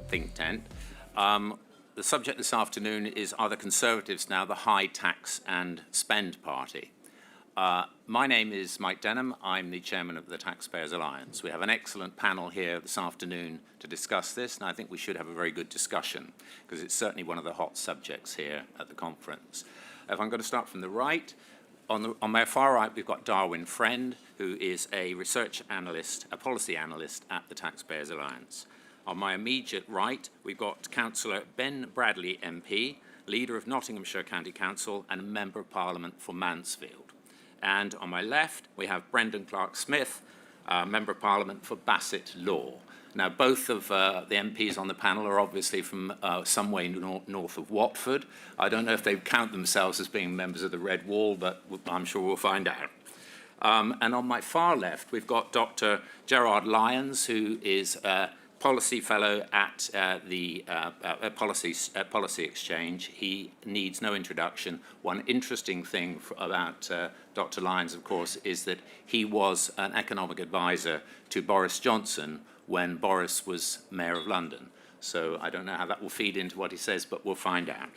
ThinkTent. The subject this afternoon is, are the Conservatives now the high tax and spend party? My name is Mike Denham. I'm the chairman of the Taxpayers Alliance. We have an excellent panel here this afternoon to discuss this, and I think we should have a very good discussion because it's certainly one of the hot subjects here at the conference. If I'm going to start from the right, on my far right, we've got Darwin Friend, who is a research analyst, a policy analyst at the Taxpayers Alliance. On my immediate right, we've got Councillor Ben Bradley MP, leader of Nottinghamshire County Council and a Member of Parliament for Mansfield. And on my left, we have Brendan Clark-Smith, Member of Parliament for Bassett Law. Now, both of the MPs on the panel are obviously from some way north of Watford. I don't know if they count themselves as being members of the Red Wall, but I'm sure we'll find out. And on my far left, we've got Dr. Gerard Lyons, who is a policy fellow at the Policy Exchange. He needs no introduction. One interesting thing about Dr. Lyons, of course, is that he was an economic advisor to Boris Johnson when Boris was Mayor of London. So I don't know how that will feed into what he says, but we'll find out.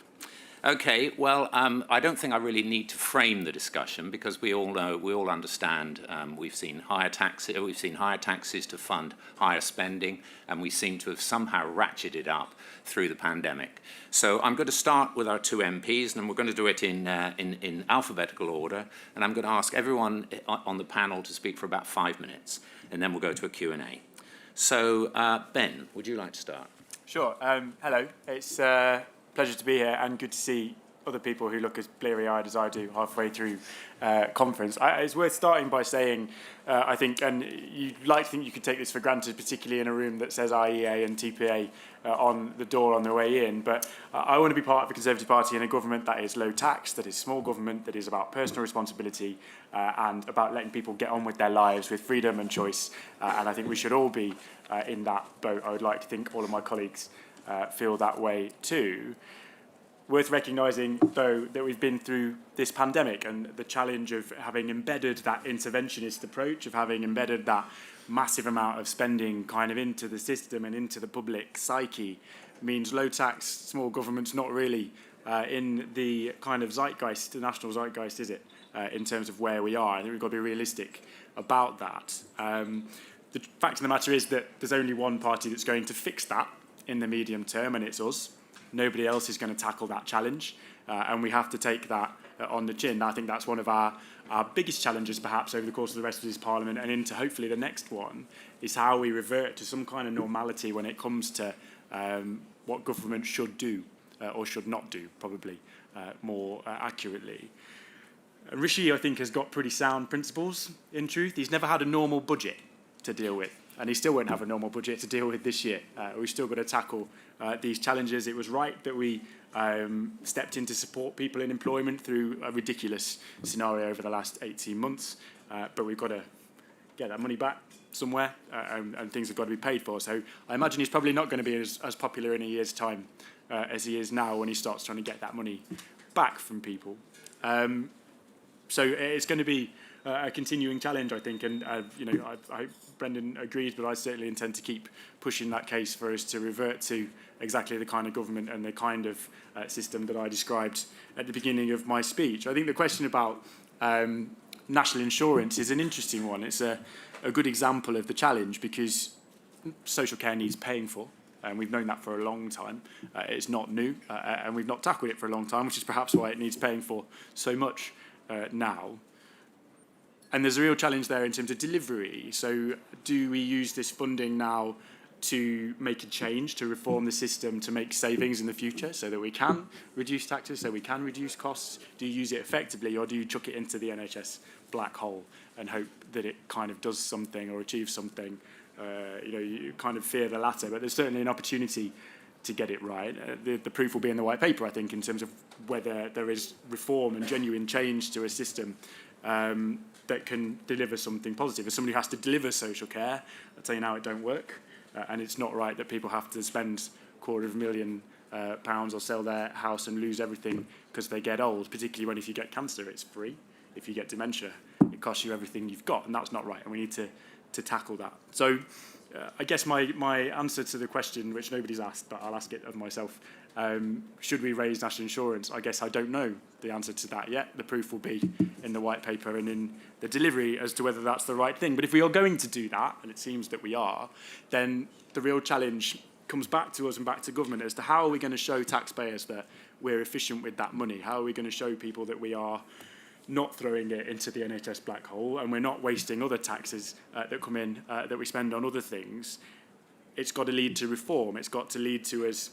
Okay, well, I don't think I really need to frame the discussion because we all know, we all understand. We've seen higher taxes to fund higher spending, and we seem to have somehow ratcheted up through the pandemic. So I'm going to start with our two MPs, and we're going to do it in alphabetical order. And I'm going to ask everyone on the panel to speak for about 5 minutes, and then we'll go to a Q&A. So, Ben, would you like to start? Sure. Hello. It's pleasure to be here and good to see other people who look as bleary-eyed as I do halfway through conference. It's worth starting by saying, I think, and you'd like to think you could take this for granted, particularly in a room that says IEA and TPA on the door on the way in, but I want to be part of the Conservative Party in a government that is low tax, that is small government, that is about personal responsibility and about letting people get on with their lives with freedom and choice. And I think we should all be in that boat. I would like to think all of my colleagues feel that way too. Worth recognising, though, that we've been through this pandemic and the challenge of having embedded that interventionist approach, of having embedded that massive amount of spending kind of into the system and into the public psyche means low tax, small government's not really in the kind of zeitgeist, the national zeitgeist, is it, in terms of where we are. I think we've got to be realistic about that. The fact of the matter is that there's only one party that's going to fix that in the medium term, and it's us. Nobody else is going to tackle that challenge, and we have to take that on the chin. I think that's one of our biggest challenges, perhaps, over the course of the rest of this Parliament and into hopefully the next one, is how we revert to some kind of normality when it comes to what government should do or should not do, probably more accurately. Rishi, I think, has got pretty sound principles, in truth. He's never had a normal budget to deal with, and he still won't have a normal budget to deal with this year. We've still got to tackle these challenges. It was right that we stepped in to support people in employment through a ridiculous scenario over the last 18 months, but we've got to get that money back somewhere, and things have got to be paid for. So I imagine he's probably not going to be as popular in a year's time as he is now when he starts trying to get that money back from people. So it's going to be a continuing challenge, I think, and I hope Brendan agrees, but I certainly intend to keep pushing that case for us to revert to exactly the kind of government and the kind of system that I described at the beginning of my speech. I think the question about national insurance is an interesting one. It's a good example of the challenge because social care needs paying for, and we've known that for a long time. It's not new, and we've not tackled it for a long time, which is perhaps why it needs paying for so much now. And there's a real challenge there in terms of delivery. So do we use this funding now to make a change, to reform the system, to make savings in the future so that we can reduce taxes, so we can reduce costs? Do you use it effectively, or do you chuck it into the NHS black hole and hope that it kind of does something or achieves something? You kind of fear the latter, but there's certainly an opportunity to get it right. The proof will be in the white paper, I think, in terms of whether there is reform and genuine change to a system that can deliver something positive. As somebody who has to deliver social care, I'll tell you now it don't work. And it's not right that people have to spend £250,000 or sell their house and lose everything because they get old, particularly when if you get cancer, it's free. If you get dementia, it costs you everything you've got, and that's not right, and we need to tackle that. So I guess my answer to the question, which nobody's asked, but I'll ask it of myself, should we raise national insurance? I guess I don't know the answer to that yet. The proof will be in the white paper and in the delivery as to whether that's the right thing. But if we are going to do that, and it seems that we are, then the real challenge comes back to us and back to government as to how are we going to show taxpayers that we're efficient with that money? How are we going to show people that we are not throwing it into the NHS black hole and we're not wasting other taxes that come in that we spend on other things? It's got to lead to reform. It's got to lead to us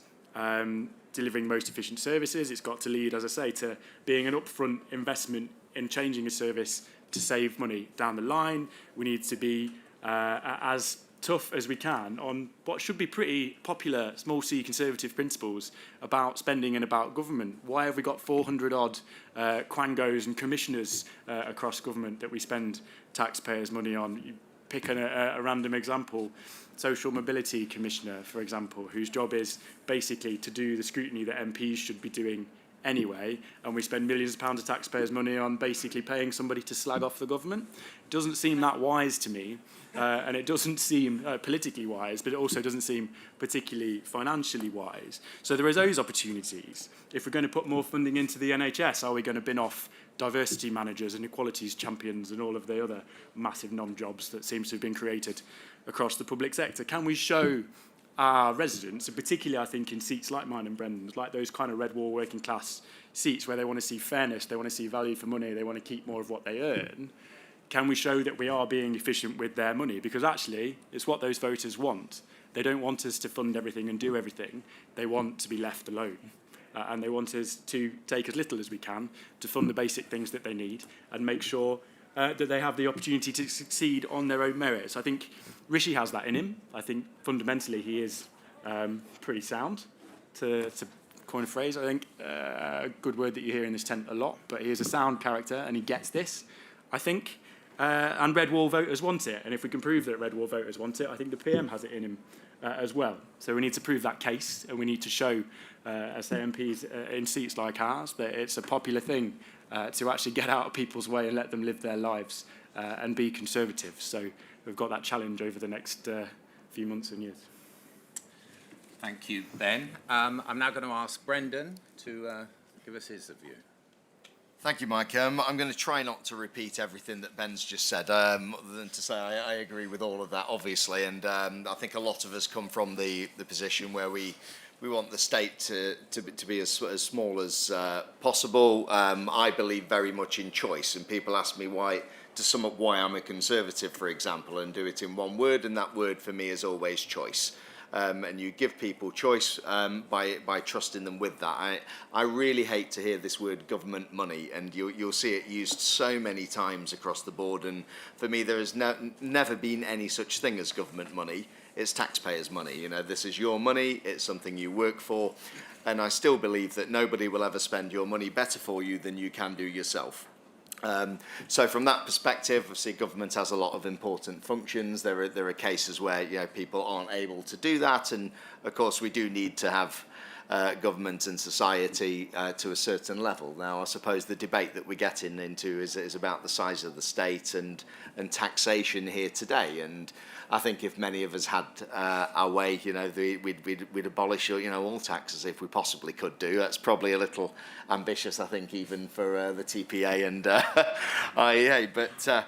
delivering most efficient services. It's got to lead, as I say, to being an upfront investment in changing a service to save money down the line. We need to be as tough as we can on what should be pretty popular small c conservative principles about spending and about government. Why have we got 400 odd quangos and commissioners across government that we spend taxpayers' money on? You pick a random example, social mobility commissioner, for example, whose job is basically to do the scrutiny that MPs should be doing anyway, and we spend millions of pounds of taxpayers' money on basically paying somebody to slag off the government. It doesn't seem that wise to me, and it doesn't seem politically wise, but it also doesn't seem particularly financially wise. So there are those opportunities. If we're going to put more funding into the NHS, are we going to bin off diversity managers and equalities champions and all of the other massive non-jobs that seems to have been created across the public sector? Can we show our residents, and particularly I think in seats like mine and Brendan's, like those kind of red wall working class seats where they want to see fairness, they want to see value for money, they want to keep more of what they earn, can we show that we are being efficient with their money? Because actually, it's what those voters want. They don't want us to fund everything and do everything. They want to be left alone. And they want us to take as little as we can to fund the basic things that they need and make sure that they have the opportunity to succeed on their own merits. I think Rishi has that in him. I think fundamentally he is pretty sound, to coin a phrase. I think a good word that you hear in this tent a lot, but he is a sound character and he gets this, I think. And red wall voters want it. And if we can prove that red wall voters want it, I think the PM has it in him as well. So we need to prove that case, and we need to show, as MPs in seats like ours, that it's a popular thing to actually get out of people's way and let them live their lives and be conservative. So we've got that challenge over the next few months and years. Thank you, Ben. I'm now going to ask Brendan to give us his view. Thank you, Mike. I'm going to try not to repeat everything that Ben's just said, other than to say I agree with all of that, obviously. And I think a lot of us come from the position where we want the state to be as small as possible. I believe very much in choice, and people ask me to sum up why I'm a conservative, for example, and do it in one word, and that word for me is always choice. And you give people choice by trusting them with that. I really hate to hear this word government money, and you'll see it used so many times across the board. And for me, there has never been any such thing as government money. It's taxpayers' money. You know, this is your money. It's something you work for. And I still believe that nobody will ever spend your money better for you than you can do yourself. So from that perspective, obviously government has a lot of important functions. There are cases where people aren't able to do that, and of course we do need to have government and society to a certain level. Now I suppose the debate that we're getting into is about the size of the state and taxation here today. And I think if many of us had our way, we'd abolish all taxes if we possibly could do. That's probably a little ambitious, I think, even for the TPA and IEA. But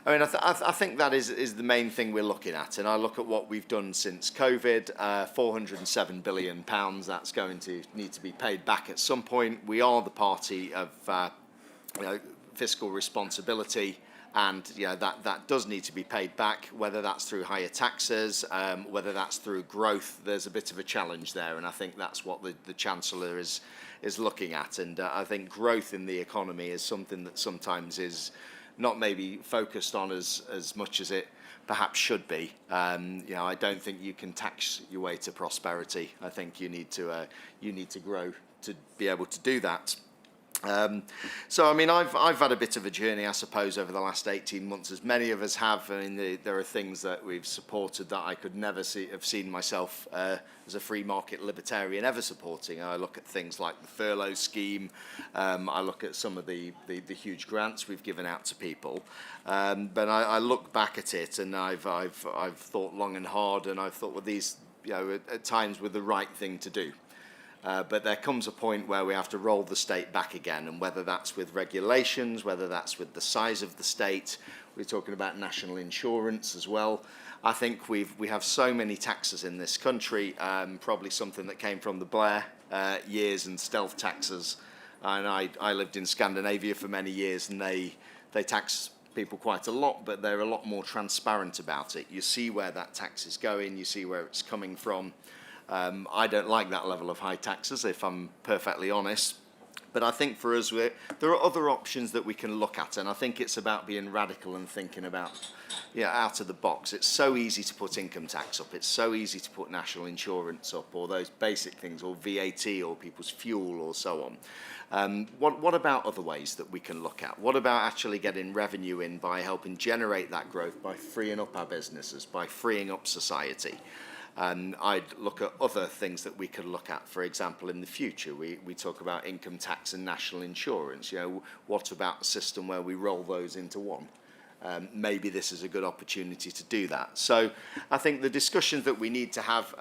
I think that is the main thing we're looking at. And I look at what we've done since COVID, £407 billion. That's going to need to be paid back at some point. We are the party of fiscal responsibility. And that does need to be paid back, whether that's through higher taxes, whether that's through growth. There's a bit of a challenge there, and I think that's what the Chancellor is looking at. And I think growth in the economy is something that sometimes is not maybe focused on as much as it perhaps should be. I don't think you can tax your way to prosperity. I think you need to grow to be able to do that. So, I mean, I've had a bit of a journey, I suppose, over the last 18 months, as many of us have. I mean, there are things that we've supported that I could never have seen myself as a free market libertarian ever supporting. I look at things like the furlough scheme. I look at some of the huge grants we've given out to people. But I look back at it, and I've thought long and hard, and I've thought, well, these, at times were the right thing to do. But there comes a point where we have to roll the state back again, and whether that's with regulations, whether that's with the size of the state, we're talking about national insurance as well. I think we have so many taxes in this country, probably something that came from the Blair years and stealth taxes. And I lived in Scandinavia for many years, and they tax people quite a lot, but they're a lot more transparent about it. You see where that tax is going, you see where it's coming from. I don't like that level of high taxes, if I'm perfectly honest. But I think for us, there are other options that we can look at, and I think it's about being radical and thinking about, out of the box. It's so easy to put income tax up. It's so easy to put national insurance up, or those basic things, or VAT, or people's fuel, or so on. What about other ways that we can look at? What about actually getting revenue in by helping generate that growth, by freeing up our businesses, by freeing up society? And I'd look at other things that we could look at. For example, in the future, we talk about income tax and national insurance. What about a system where we roll those into one? Maybe this is a good opportunity to do that. So I think the discussions that we need to have,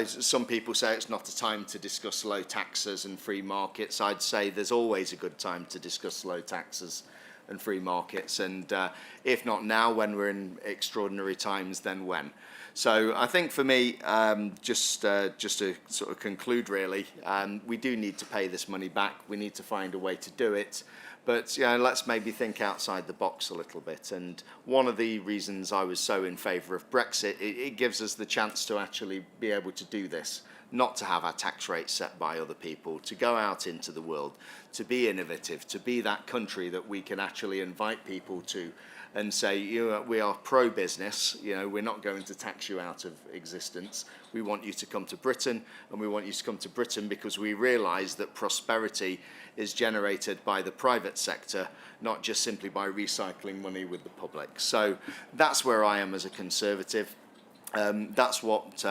some people say it's not a time to discuss low taxes and free markets. I'd say there's always a good time to discuss low taxes and free markets, and if not now, when we're in extraordinary times, then when? So I think for me, just to sort of conclude really, we do need to pay this money back. We need to find a way to do it, but let's maybe think outside the box a little bit. And one of the reasons I was so in favour of Brexit, it gives us the chance to actually be able to do this. Not to have our tax rates set by other people, to go out into the world, to be innovative, to be that country that we can actually invite people to and say, we are pro-business, we're not going to tax you out of existence. We want you to come to Britain, and we want you to come to Britain because we realise that prosperity is generated by the private sector, not just simply by recycling money with the public. So that's where I am as a Conservative. That's what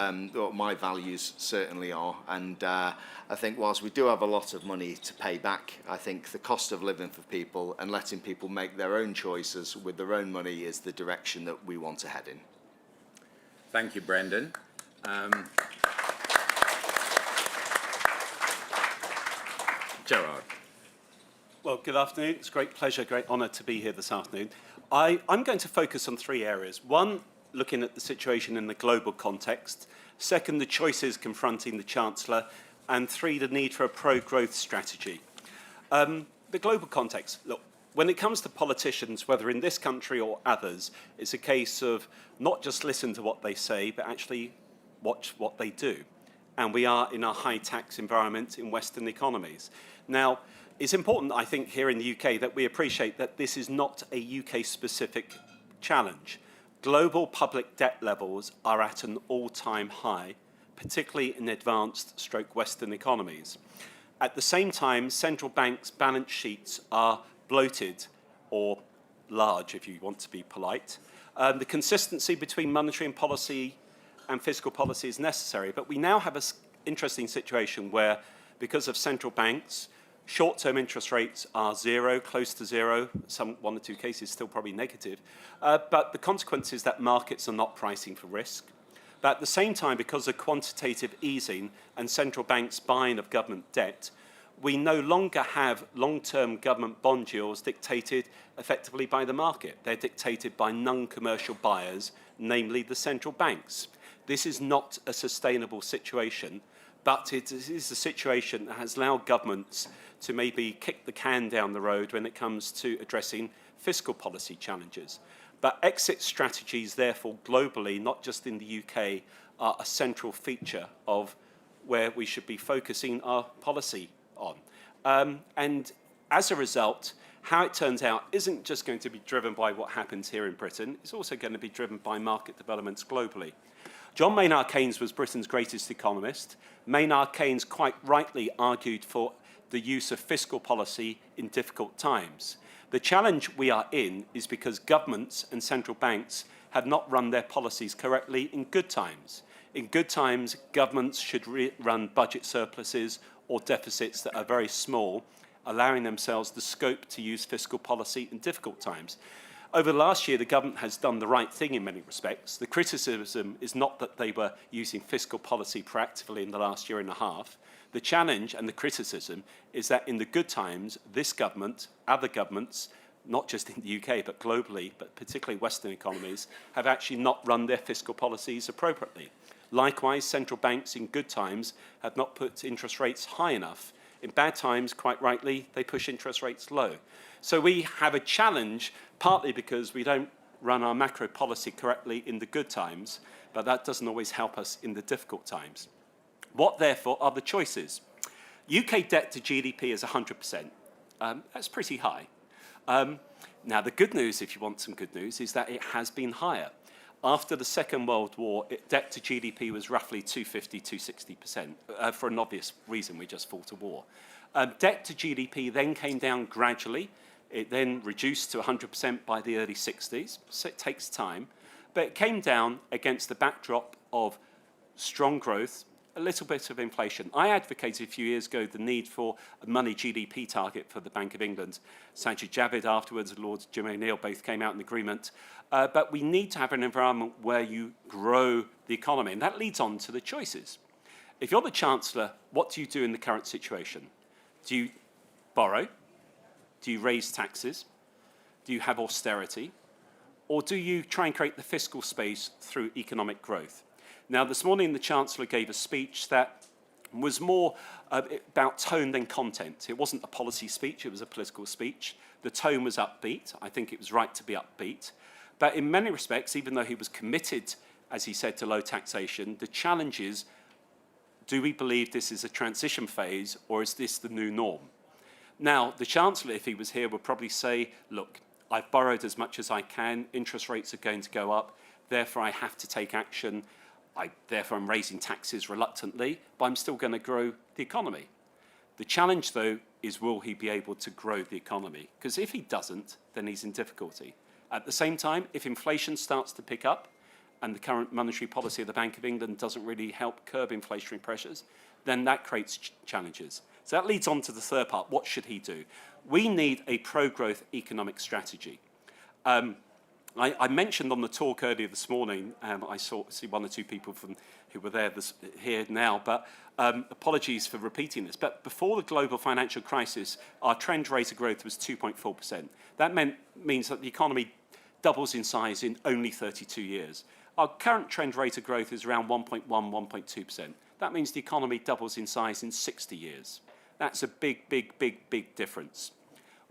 my values certainly are, and I think whilst we do have a lot of money to pay back, I think the cost of living for people and letting people make their own choices with their own money is the direction that we want to head in. Thank you, Brendan. Gerard. Well, good afternoon. It's a great pleasure, great honour to be here this afternoon. I'm going to focus on three areas. One, looking at the situation in the global context. Second, the choices confronting the Chancellor. And three, the need for a pro-growth strategy. The global context. Look, when it comes to politicians, whether in this country or others, it's a case of not just listen to what they say, but actually watch what they do. And we are in a high-tax environment in Western economies. Now, it's important, I think, here in the UK that we appreciate that this is not a UK-specific challenge. Global public debt levels are at an all-time high, particularly in advanced Western economies. At the same time, central banks' balance sheets are bloated, or large if you want to be polite. The consistency between monetary and policy and fiscal policy is necessary, but we now have an interesting situation where, because of central banks, short-term interest rates are zero, close to zero, one or two cases still probably negative, but the consequence is that markets are not pricing for risk. But at the same time, because of quantitative easing and central banks' buying of government debt, we no longer have long-term government bond yields dictated effectively by the market. They're dictated by non-commercial buyers, namely the central banks. This is not a sustainable situation, but it is a situation that has allowed governments to maybe kick the can down the road when it comes to addressing fiscal policy challenges. But exit strategies, therefore, globally, not just in the UK, are a central feature of where we should be focusing our policy on. And as a result, how it turns out isn't just going to be driven by what happens here in Britain, it's also going to be driven by market developments globally. John Maynard Keynes was Britain's greatest economist. Maynard Keynes quite rightly argued for the use of fiscal policy in difficult times. The challenge we are in is because governments and central banks have not run their policies correctly in good times. In good times, governments should run budget surpluses or deficits that are very small, allowing themselves the scope to use fiscal policy in difficult times. Over the last year, the government has done the right thing in many respects. The criticism is not that they were using fiscal policy proactively in the last year and a half. The challenge and the criticism is that in the good times, this government, other governments, not just in the UK, but globally, but particularly Western economies, have actually not run their fiscal policies appropriately. Likewise, central banks in good times have not put interest rates high enough. In bad times, quite rightly, they push interest rates low. So we have a challenge, partly because we don't run our macro policy correctly in the good times, but that doesn't always help us in the difficult times. What, therefore, are the choices? UK debt to GDP is 100%. That's pretty high. Now, the good news, if you want some good news, is that it has been higher. After the Second World War, debt to GDP was roughly 250, 260%, for an obvious reason, we just fought a war. Debt to GDP then came down gradually. It then reduced to 100% by the early 60s, so it takes time. But it came down against the backdrop of strong growth, a little bit of inflation. I advocated a few years ago the need for a money GDP target for the Bank of England. Sajid Javid afterwards and Lord Jim O'Neill both came out in agreement. But we need to have an environment where you grow the economy, and that leads on to the choices. If you're the Chancellor, what do you do in the current situation? Do you borrow? Do you raise taxes? Do you have austerity? Or do you try and create the fiscal space through economic growth? Now, this morning, the Chancellor gave a speech that was more about tone than content. It wasn't a policy speech, it was a political speech. The tone was upbeat. I think it was right to be upbeat. But in many respects, even though he was committed, as he said, to low taxation, the challenge is, do we believe this is a transition phase, or is this the new norm? Now, the Chancellor, if he was here, would probably say, look, I've borrowed as much as I can, interest rates are going to go up, therefore I have to take action. Therefore, I'm raising taxes reluctantly, but I'm still going to grow the economy. The challenge, though, is will he be able to grow the economy? Because if he doesn't, then he's in difficulty. At the same time, if inflation starts to pick up and the current monetary policy of the Bank of England doesn't really help curb inflationary pressures, then that creates challenges. So that leads on to the third part. What should he do? We need a pro-growth economic strategy. I mentioned on the talk earlier this morning, I see one or two people who were there here now, but apologies for repeating this, but before the global financial crisis, our trend rate of growth was 2.4%. That means that the economy doubles in size in only 32 years. Our current trend rate of growth is around 1.1, 1.2%. That means the economy doubles in size in 60 years. That's a big, big, big, big difference.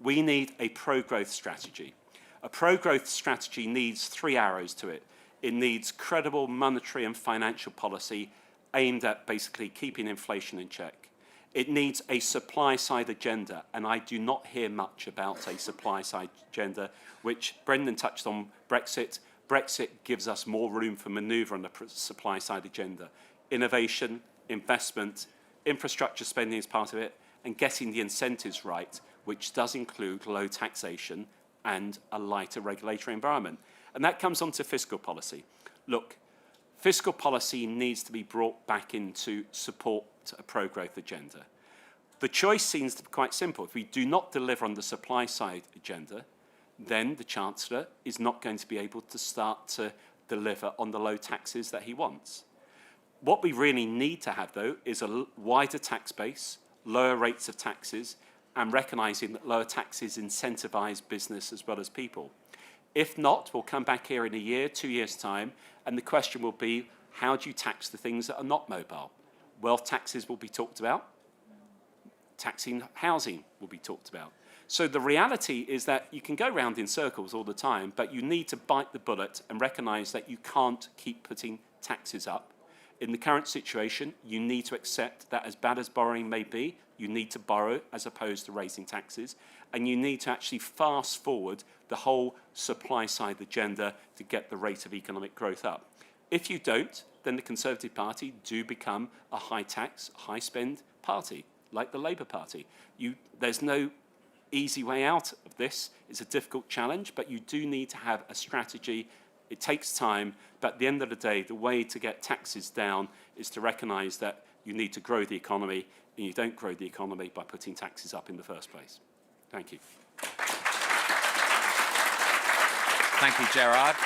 We need a pro-growth strategy. A pro-growth strategy needs three arrows to it. It needs credible monetary and financial policy aimed at basically keeping inflation in check. It needs a supply-side agenda, and I do not hear much about a supply-side agenda, which Brendan touched on Brexit. Brexit gives us more room for manoeuvre on the supply-side agenda. Innovation, investment, infrastructure spending is part of it, and getting the incentives right, which does include low taxation and a lighter regulatory environment. And that comes on to fiscal policy. Look, fiscal policy needs to be brought back into support a pro-growth agenda. The choice seems to be quite simple. If we do not deliver on the supply side agenda, then the Chancellor is not going to be able to start to deliver on the low taxes that he wants. What we really need to have, though, is a wider tax base, lower rates of taxes, and recognising that lower taxes incentivise business as well as people. If not, we'll come back here in a year, 2 years' time, and the question will be, how do you tax the things that are not mobile? Wealth taxes will be talked about. Taxing housing will be talked about. So the reality is that you can go round in circles all the time, but you need to bite the bullet and recognise that you can't keep putting taxes up. In the current situation, you need to accept that as bad as borrowing may be, you need to borrow as opposed to raising taxes, and you need to actually fast forward the whole supply side agenda to get the rate of economic growth up. If you don't, then the Conservative Party do become a high tax, high spend party. like the Labour Party. There's no easy way out of this. It's a difficult challenge, but you do need to have a strategy. It takes time, but at the end of the day, the way to get taxes down is to recognise that you need to grow the economy, and you don't grow the economy by putting taxes up in the first place. Thank you. Thank you, Gerard.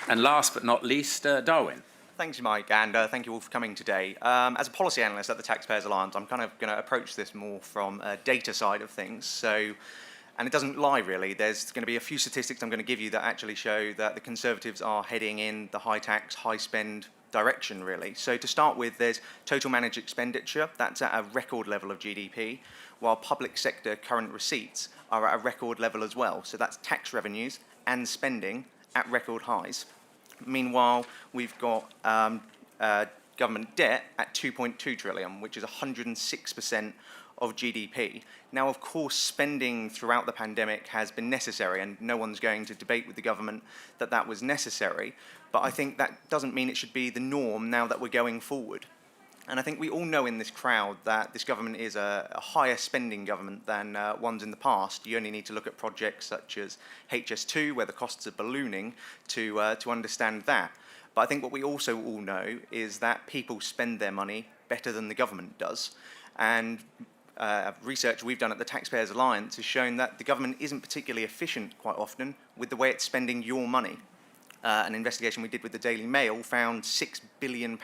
And last but not least, Darwin. Thanks, Mike, and thank you all for coming today. As a policy analyst at the Taxpayers Alliance, I'm kind of going to approach this more from a data side of things. And it doesn't lie, really. There's going to be a few statistics I'm going to give you that actually show that the Conservatives are heading in the high tax, high spend direction, really. So to start with, there's total managed expenditure. That's at a record level of GDP, while public sector current receipts are at a record level as well. So that's tax revenues and spending at record highs. Meanwhile, we've got government debt at 2.2 trillion, which is 106% of GDP. Now, of course, spending throughout the pandemic has been necessary, and no one's going to debate with the government that that was necessary. But I think that doesn't mean it should be the norm now that we're going forward. And I think we all know in this crowd that this government is a higher spending government than ones in the past. You only need to look at projects such as HS2, where the costs are ballooning, to understand that. But I think what we also all know is that people spend their money better than the government does. And research we've done at the Taxpayers Alliance has shown that the government isn't particularly efficient quite often with the way it's spending your money. An investigation we did with the Daily Mail found £6 billion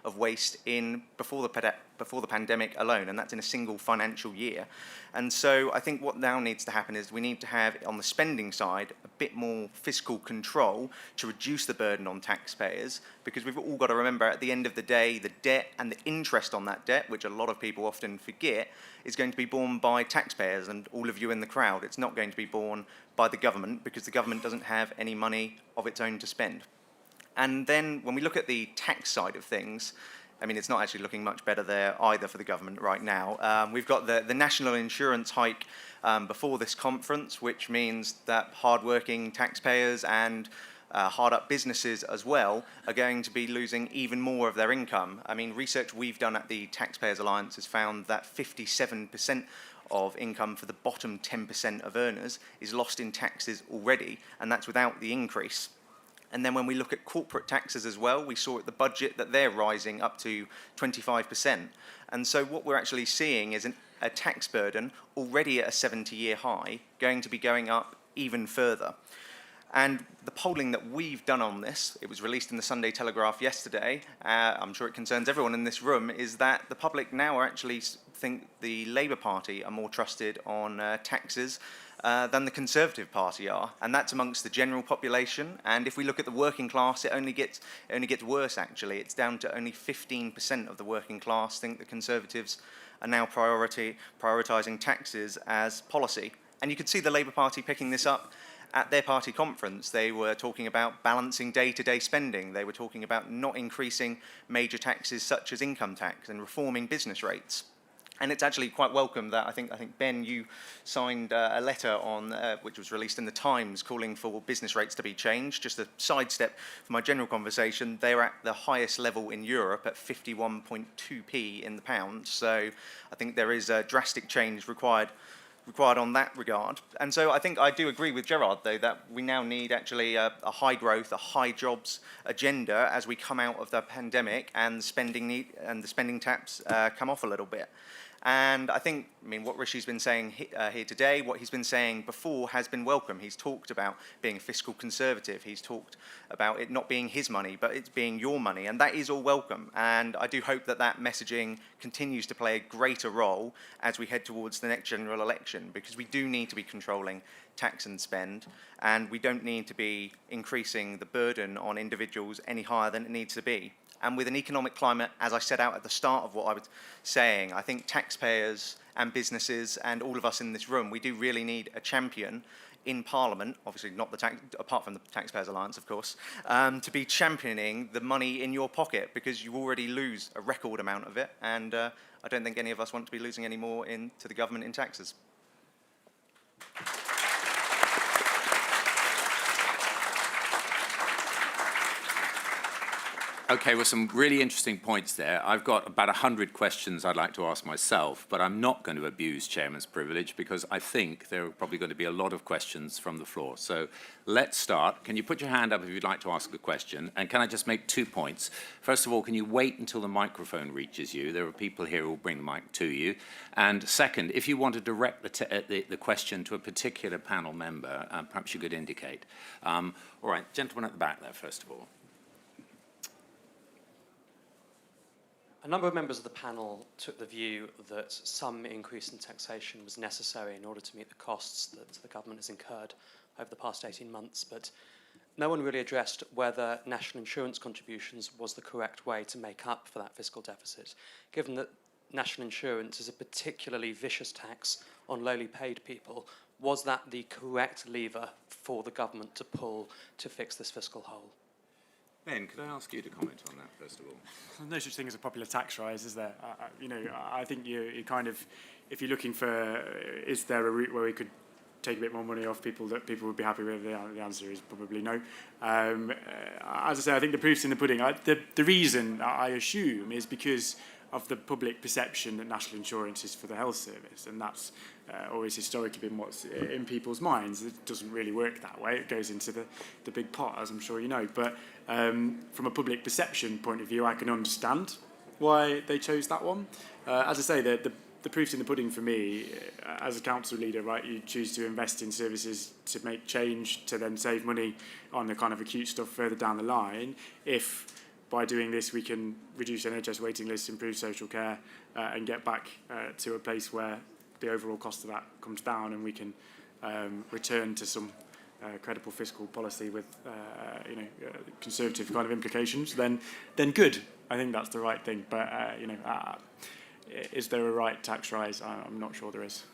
of waste before the pandemic alone, and that's in a single financial year. And so I think what now needs to happen is we need to have, on the spending side, a bit more fiscal control to reduce the burden on taxpayers, because we've all got to remember at the end of the day, the debt and the interest on that debt, which a lot of people often forget, is going to be borne by taxpayers and all of you in the crowd. It's not going to be borne by the government, because the government doesn't have any money of its own to spend. And then when we look at the tax side of things, I mean, it's not actually looking much better there either for the government right now. We've got the national insurance hike before this conference, which means that hard-working taxpayers and hard-up businesses as well are going to be losing even more of their income. I mean, research we've done at the Taxpayers Alliance has found that 57% of income for the bottom 10% of earners is lost in taxes already, and that's without the increase. And then when we look at corporate taxes as well, we saw at the budget that they're rising up to 25%. And so what we're actually seeing is a tax burden already at a 70-year high going to be going up even further. And the polling that we've done on this, it was released in the Sunday Telegraph yesterday, I'm sure it concerns everyone in this room, is that the public now are actually think the Labour Party are more trusted on taxes than the Conservative Party are, and that's amongst the general population. And if we look at the working class, it only gets worse, actually. It's down to only 15% of the working class think the Conservatives are now prioritising taxes as policy. And you could see the Labour Party picking this up at their party conference. They were talking about balancing day-to-day spending. They were talking about not increasing major taxes such as income tax and reforming business rates. And it's actually quite welcome that I think Ben, you signed a letter on which was released in the Times calling for business rates to be changed. Just a sidestep for my general conversation, they're at the highest level in Europe at 51.2p in the pound. So I think there is a drastic change required on that regard. And so I think I do agree with Gerard, though, that we now need actually a high growth, a high jobs agenda as we come out of the pandemic and the spending taps come off a little bit. And I think, what Rishi's been saying here today, what he's been saying before has been welcome. He's talked about being a fiscal conservative. He's talked about it not being his money, but it's being your money. And that is all welcome. And I do hope that that messaging continues to play a greater role as we head towards the next general election, because we do need to be controlling tax and spend, and we don't need to be increasing the burden on individuals any higher than it needs to be. And with an economic climate, as I set out at the start of what I was saying, I think taxpayers and businesses and all of us in this room, we do really need a champion in Parliament, obviously not apart from the Taxpayers Alliance, of course, to be championing the money in your pocket, because you already lose a record amount of it, and I don't think any of us want to be losing any more to the government in taxes. Okay, well, some really interesting points there. I've got about 100 questions I'd like to ask myself, but I'm not going to abuse Chairman's privilege because I think there are probably going to be a lot of questions from the floor. So let's start. Can you put your hand up if you'd like to ask a question? And can I just make 2 points? First of all, can you wait until the microphone reaches you? There are people here who will bring the mic to you. And second, if you want to direct the question to a particular panel member, perhaps you could indicate. All right, gentleman at the back there, first of all. A number of members of the panel took the view that some increase in taxation was necessary in order to meet the costs that the government has incurred over the past 18 months, but no one really addressed whether national insurance contributions was the correct way to make up for that fiscal deficit, given that national insurance is a particularly vicious tax on lowly paid people. Was that the correct lever for the government to pull to fix this fiscal hole? Ben, could I ask you to comment on that, first of all? There's no such thing as a popular tax rise, is there? I think you kind of, if you're looking for, is there a route where we could take a bit more money off people that people would be happy with? The answer is probably no. As I say, I think the proof's in the pudding. The reason, I assume, is because of the public perception that national insurance is for the health service, and that's always historically been what's in people's minds. It doesn't really work that way. It goes into the big pot, as I'm sure you know. But from a public perception point of view, I can understand why they chose that one. As I say, the proof's in the pudding for me. As a council leader, right, you choose to invest in services to make change, to then save money on the kind of acute stuff further down the line. If by doing this we can reduce NHS waiting lists, improve social care, and get back to a place where the overall cost of that comes down, and we can return to some credible fiscal policy with conservative kind of implications, then good. I think that's the right thing. But is there a right tax rise? I'm not sure there is.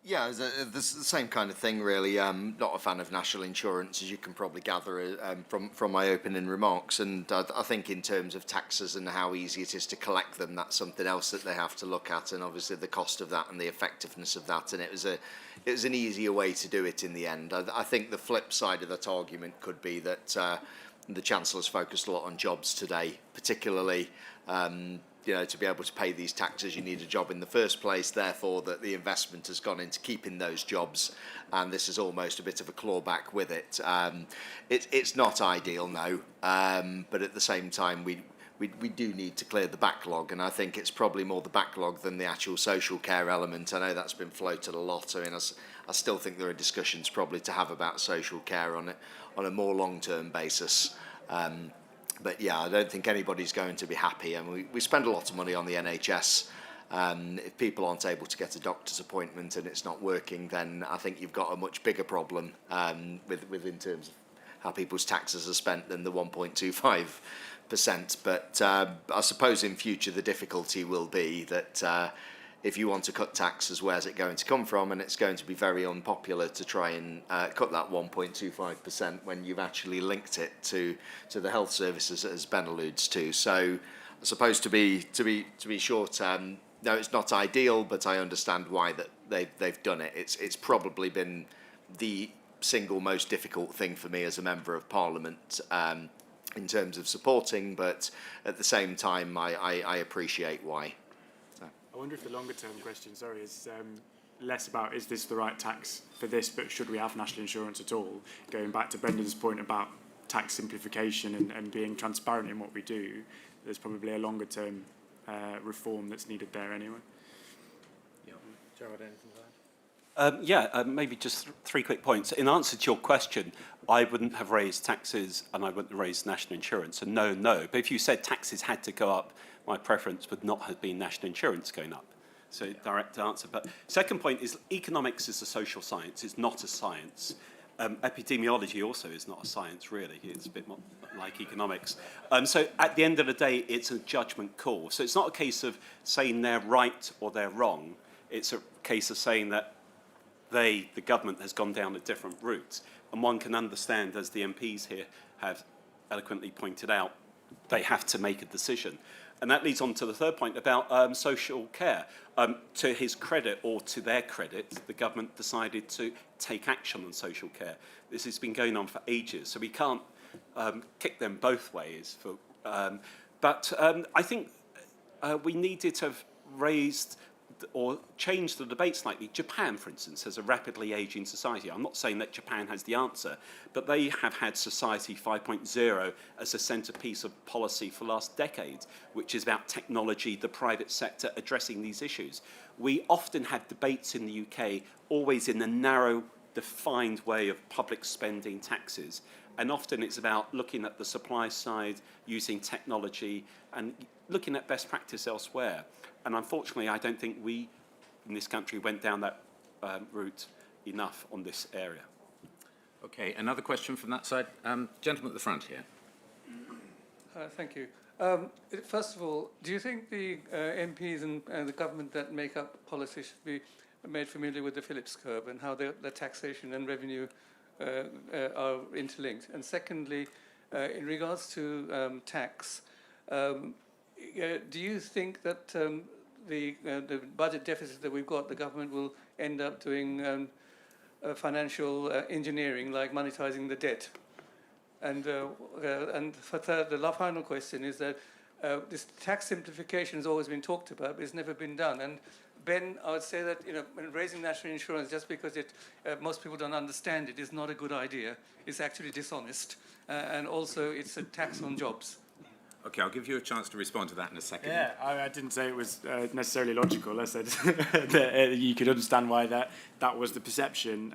Yeah, it's the same kind of thing, really. Not a fan of national insurance, as you can probably gather from my opening remarks. And I think in terms of taxes and how easy it is to collect them, that's something else that they have to look at, and obviously the cost of that and the effectiveness of that. And it was an easier way to do it in the end. I think the flip side of that argument could be that the Chancellor's focused a lot on jobs today, particularly. To be able to pay these taxes, you need a job in the first place, therefore that the investment has gone into keeping those jobs, and this is almost a bit of a clawback with it. It's not ideal, no, but at the same time we do need to clear the backlog, and I think it's probably more the backlog than the actual social care element. I know that's been floated a lot. I mean, I still think there are discussions probably to have about social care on a more long-term basis. But yeah, I don't think anybody's going to be happy. And we spend a lot of money on the NHS. If people aren't able to get a doctor's appointment and it's not working, then I think you've got a much bigger problem with in terms of how people's taxes are spent than the 1.25%. But I suppose in future the difficulty will be that if you want to cut taxes, where's it going to come from? And it's going to be very unpopular to try and cut that 1.25% when you've actually linked it to the health services, as Ben alludes to. So I suppose to be short, no, it's not ideal, but I understand why that they've done it. It's probably been the single most difficult thing for me as a member of Parliament in terms of supporting, but at the same time, I appreciate why. I wonder if the longer term question, is less about is this the right tax for this, but should we have national insurance at all? Going back to Brendan's point about tax simplification and being transparent in what we do, there's probably a longer term reform that's needed there anyway. Yeah. Gerald, anything to add? Maybe just 3 quick points. In answer to your question, I wouldn't have raised taxes and I wouldn't have raised national insurance. And no. But if you said taxes had to go up, my preference would not have been national insurance going up. So direct answer. But second point is economics is a social science. It's not a science. Epidemiology also is not a science, really. It's a bit more like economics. So at the end of the day, it's a judgment call. So it's not a case of saying they're right or they're wrong. It's a case of saying that the government has gone down a different route. And one can understand, as the MPs here have eloquently pointed out, they have to make a decision. And that leads on to the third point about social care. To his credit, or to their credit, the government decided to take action on social care. This has been going on for ages, so we can't kick them both ways. But I think we needed to have raised or changed the debate slightly. Japan, for instance, has a rapidly aging society. I'm not saying that Japan has the answer, but they have had Society 5.0 as a centrepiece of policy for the last decade, which is about technology, the private sector addressing these issues. We often have debates in the UK always in the narrow, defined way of public spending, taxes. And often it's about looking at the supply side, using technology, and looking at best practice elsewhere. And unfortunately, I don't think we in this country went down that route enough on this area. Okay, another question from that side. Gentleman at the front here. Thank you. First of all, do you think the MPs and the government that make up policy should be made familiar with the Phillips curve and how the taxation and revenue are interlinked? And secondly, in regards to tax, do you think that the budget deficit that we've got, the government will end up doing financial engineering, like monetizing the debt? And for third, the final question is that this tax simplification has always been talked about, but it's never been done. And Ben, I would say that when raising national insurance, just because most people don't understand it, is not a good idea. It's actually dishonest, and also it's a tax on jobs. Okay, I'll give you a chance to respond to that in a second. Yeah, I didn't say it was necessarily logical. I said that you could understand why that was the perception.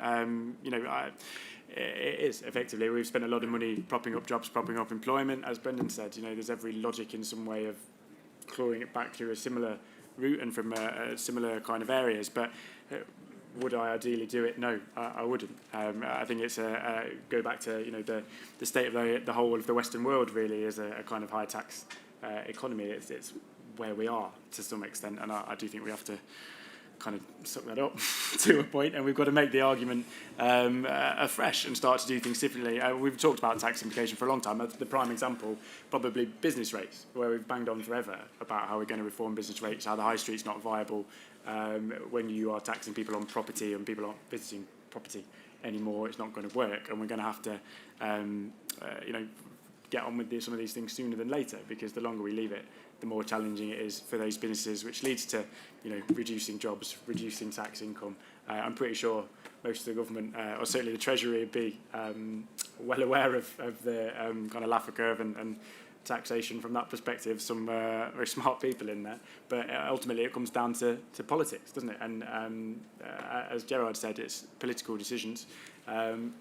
It is, effectively. We've spent a lot of money propping up jobs, propping up employment. As Brendan said, there's every logic in some way of clawing it back through a similar route and from similar kind of areas. But would I ideally do it? No, I wouldn't. I think it's go back to the state of the whole of the Western world really is a kind of high tax economy. It's where we are to some extent, and I do think we have to kind of suck that up to a point, and we've got to make the argument afresh and start to do things differently. We've talked about tax implication for a long time. The prime example, probably business rates, where we've banged on forever about how we're going to reform business rates, how the high street's not viable when you are taxing people on property and people aren't visiting property anymore. It's not going to work, and we're going to have to get on with some of these things sooner than later, because the longer we leave it, the more challenging it is for those businesses, which leads to reducing jobs, reducing tax income. I'm pretty sure most of the government, or certainly the Treasury, would be well aware of the kind of Laffer curve and taxation from that perspective. Some very smart people in there, but ultimately it comes down to politics, doesn't it? And as Gerard said, it's political decisions,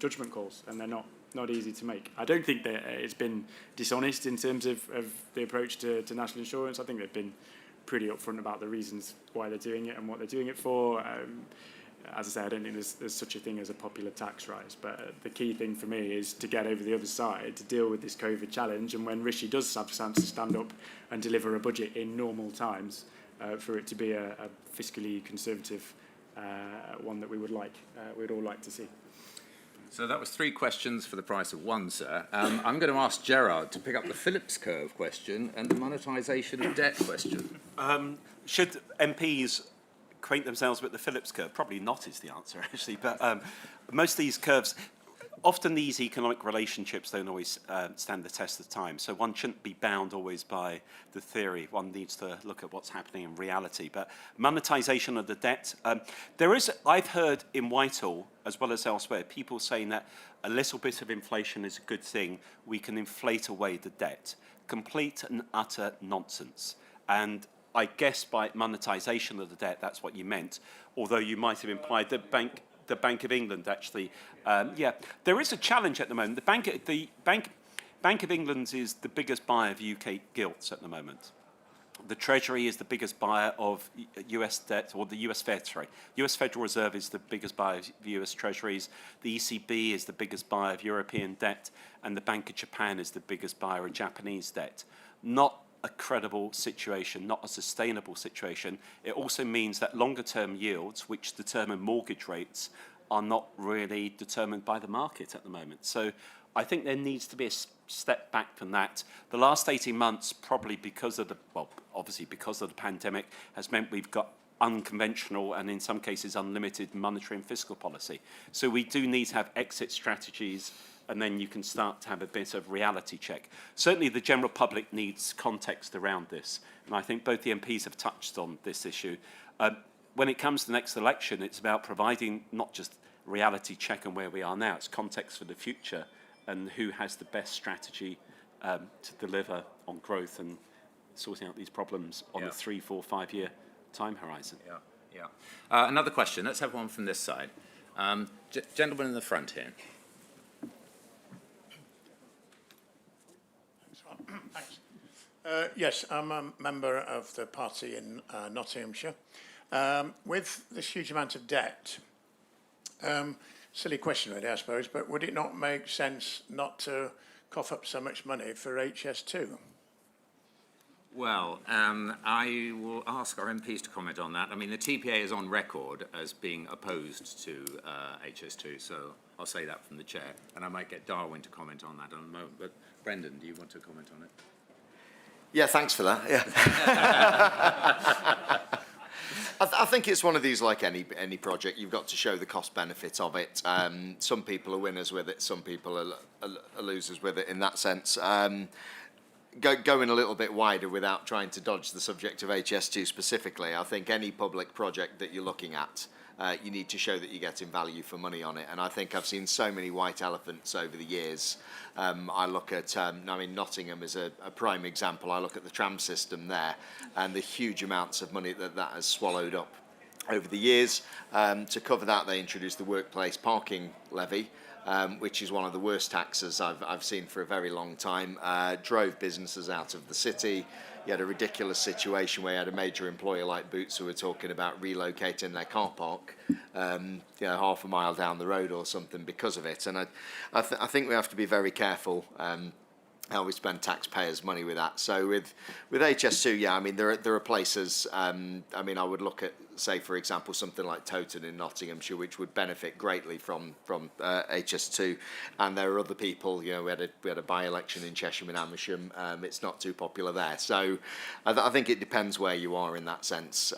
judgment calls, and they're not easy to make. I don't think that it's been dishonest in terms of the approach to national insurance. I think they've been pretty upfront about the reasons why they're doing it and what they're doing it for. As I say, I don't think there's such a thing as a popular tax rise, but the key thing for me is to get over the other side, to deal with this COVID challenge, and when Rishi does have a chance to stand up and deliver a budget in normal times, for it to be a fiscally conservative one that we'd all like to see. So that was 3 questions for the price of 1, sir. I'm going to ask Gerard to pick up the Phillips curve question and the monetisation of debt question. Should MPs acquaint themselves with the Phillips curve? Probably not is the answer, actually. But most of these curves, often these economic relationships don't always stand the test of time. So one shouldn't be bound always by the theory. One needs to look at what's happening in reality. But monetisation of the debt, I've heard in Whitehall, as well as elsewhere, people saying that a little bit of inflation is a good thing. We can inflate away the debt. Complete and utter nonsense. And I guess by monetisation of the debt, that's what you meant, although you might have implied the Bank of England, actually. There is a challenge at the moment. The Bank of England is the biggest buyer of UK gilts at the moment. The Treasury is the biggest buyer of US debt, or the US Fed, sorry. US Federal Reserve is the biggest buyer of US Treasuries. The ECB is the biggest buyer of European debt, and the Bank of Japan is the biggest buyer of Japanese debt. Not a credible situation, not a sustainable situation. It also means that longer-term yields, which determine mortgage rates, are not really determined by the market at the moment. So I think there needs to be a step back from that. The last 18 months, probably because of obviously because of the pandemic, has meant we've got unconventional and in some cases unlimited monetary and fiscal policy. So we do need to have exit strategies and then you can start to have a bit of reality check. Certainly the general public needs context around this, and I think both the MPs have touched on this issue. When it comes to the next election, it's about providing not just reality check on where we are now, it's context for the future and who has the best strategy to deliver on growth and sorting out these problems on the 3, 4, 5 year time horizon. Another question. Let's have one from this side. Gentleman in the front here. Thanks. Yes, I'm a member of the party in Nottinghamshire. With this huge amount of debt, silly question really, I suppose, but would it not make sense not to cough up so much money for HS2? Well, I will ask our MPs to comment on that. I mean, the TPA is on record as being opposed to HS2, so I'll say that from the chair, and I might get Darwin to comment on that in a moment. But Brendan, do you want to comment on it? Yeah, thanks for that. Yeah. I think it's one of these, like any project, you've got to show the cost benefit of it. Some people are winners with it, some people are losers with it in that sense. Going a little bit wider without trying to dodge the subject of HS2 specifically, I think any public project that you're looking at, you need to show that you're getting value for money on it. And I think I've seen so many white elephants over the years. I look at, Nottingham is a prime example. I look at the tram system there and the huge amounts of money that has swallowed up over the years. To cover that, they introduced the workplace parking levy, which is one of the worst taxes I've seen for a very long time. Drove businesses out of the city. You had a ridiculous situation where you had a major employer like Boots who were talking about relocating their car park, half a mile down the road or something because of it. And I think we have to be very careful how we spend taxpayers' money with that. So with HS2, yeah, I mean there are places. I would look at, say, for example, something like Towton in Nottinghamshire, which would benefit greatly from HS2. And there are other people. You know, we had a by-election in Cheshire and Amersham. It's not too popular there. So I think it depends where you are in that sense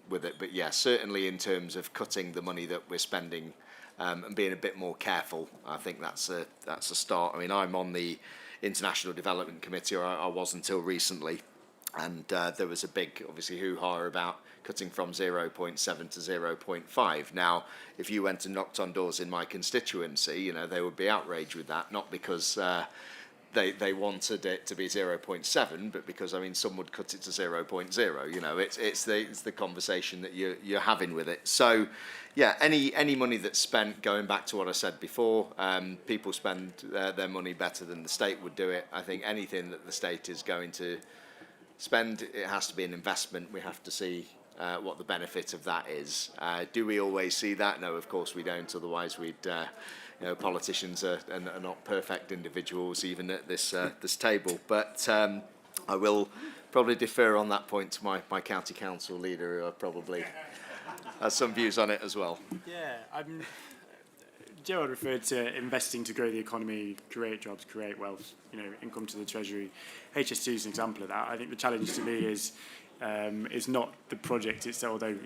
with it. But yeah, certainly in terms of cutting the money that we're spending and being a bit more careful, I think that's a start. I mean, I'm on the International Development Committee, or I was until recently, and there was a big, obviously, hoo-ha about cutting from 0.7 to 0.5. Now, if you went and knocked on doors in my constituency, they would be outraged with that, not because they wanted it to be 0.7, but because, some would cut it to 0.0. It's the conversation that you're having with it. So, yeah, any money that's spent, going back to what I said before, people spend their money better than the state would do it. I think anything that the state is going to spend, it has to be an investment. We have to see what the benefit of that is. Do we always see that? No, of course we don't. Otherwise, we'd politicians are not perfect individuals, even at this table. But I will probably defer on that point to my county council leader, who probably has some views on it as well. Yeah, Gerard referred to investing to grow the economy, create jobs, create wealth, income to the Treasury. HS2 is an example of that. I think the challenge to me is not the project itself, although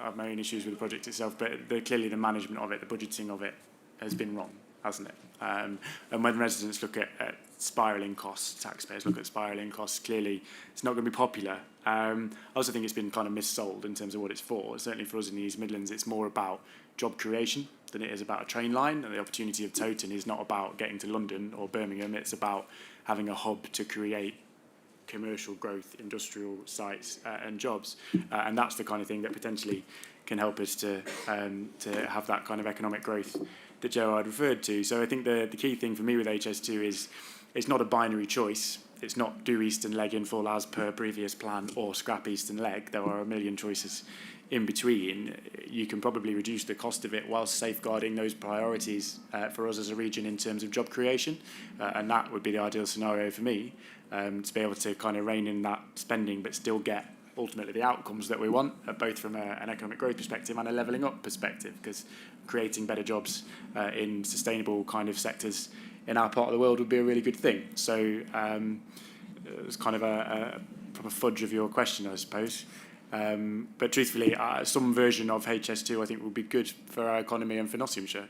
I have my own issues with the project itself, but clearly the management of it, the budgeting of it, has been wrong, hasn't it? And when residents look at spiralling costs, taxpayers look at spiralling costs, clearly it's not going to be popular. I also think it's been kind of missold in terms of what it's for. Certainly for us in the East Midlands, it's more about job creation than it is about a train line. And the opportunity of Towton is not about getting to London or Birmingham. It's about having a hub to create commercial growth, industrial sites and jobs. And that's the kind of thing that potentially can help us to have that kind of economic growth that Gerard referred to. So I think the key thing for me with HS2 is it's not a binary choice. It's not do Eastern Leg in full as per previous plan or scrap Eastern Leg. There are a million choices in between. You can probably reduce the cost of it whilst safeguarding those priorities for us as a region in terms of job creation. And that would be the ideal scenario for me, to be able to kind of rein in that spending but still get ultimately the outcomes that we want, both from an economic growth perspective and a levelling up perspective, because creating better jobs in sustainable kind of sectors in our part of the world would be a really good thing. So it's kind of a proper fudge of your question, I suppose. But truthfully, some version of HS2 I think would be good for our economy and for Nottinghamshire.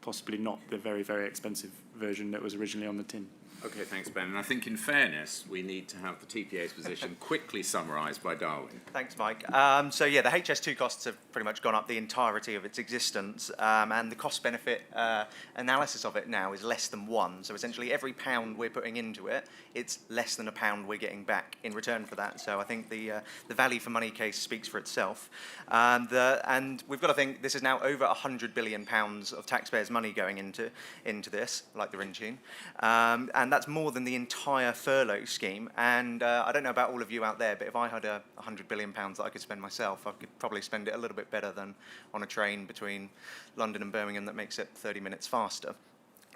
possibly not the very, very expensive version that was originally on the tin. Okay, thanks, Ben. And I think in fairness, we need to have the TPA's position quickly summarised by Darwin. Thanks, Mike. So yeah, the HS2 costs have pretty much gone up the entirety of its existence, and the cost-benefit analysis of it now is less than one. So essentially, every pound we're putting into it, it's less than a pound we're getting back in return for that. So I think the value for money case speaks for itself. And we've got to think this is now over £100 billion of taxpayers' money going into this, like the ring tune. And that's more than the entire furlough scheme. And I don't know about all of you out there, but if I had £100 billion that I could spend myself, I could probably spend it a little bit better than on a train between London and Birmingham that makes it 30 minutes faster.